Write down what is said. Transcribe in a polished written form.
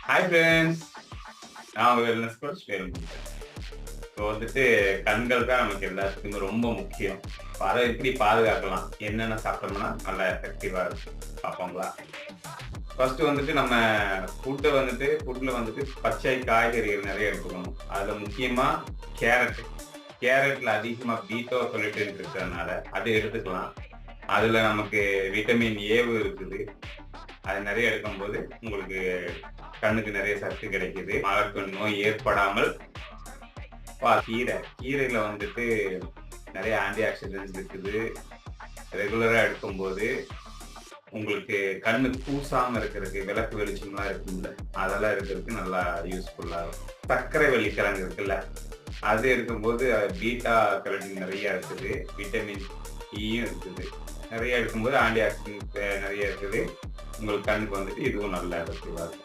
Hi friends. நான் wellness coach Velumurugan. இப்போ கண்கள் தான் நமக்கு எல்லாத்துக்குமே ரொம்ப முக்கியம். அத எப்படி பாதுகாக்கலாம்? என்னென்ன சாப்பிட்டோம்னா நல்லா எஃபெக்டிவா இருக்கும் பார்ப்போங்களா? ஃபர்ஸ்ட் நம்ம ஃபுட்ல பச்சை காய்கறிகள் நெறைய எடுத்துக்கணும். அதுல முக்கியமா கேரட். கேரட்ல அதிகமா பீட்டா கொலட்டின் இருக்கிறதுனால அது எடுத்துக்கலாம். அதுல நமக்கு விட்டமின் ஏவும் இருக்குது. அது நெறைய எடுக்கும்போது உங்களுக்கு கண்ணுக்கு நிறைய சக்தி கிடைக்குது. மலர்கண் நோய் ஏற்படாமல் கீரையில நிறைய ஆன்டி ஆக்சிடென்ட்ஸ் இருக்குது. ரெகுலரா எடுக்கும்போது உங்களுக்கு கண்ணு கூசாம இருக்கிறதுக்கு, விளக்கு வெளிச்சம்லாம் இருக்கும்ல, அதெல்லாம் இருக்கிறதுக்கு நல்லா யூஸ்ஃபுல்லா இருக்கும். சர்க்கரை வள்ளி கிழங்கு இருக்குல்ல, அது இருக்கும்போது பீட்டா கரோட்டின் நிறைய இருக்குது, விட்டமின் ஈயும் இருக்குது. நிறைய எடுக்கும்போது ஆன்டி ஆக்சிடென்ட் நிறைய இருக்குது. உங்களுக்கு கண்ணுக்கு இதுவும் நல்லா எஃபெக்டிவா இருக்கும்.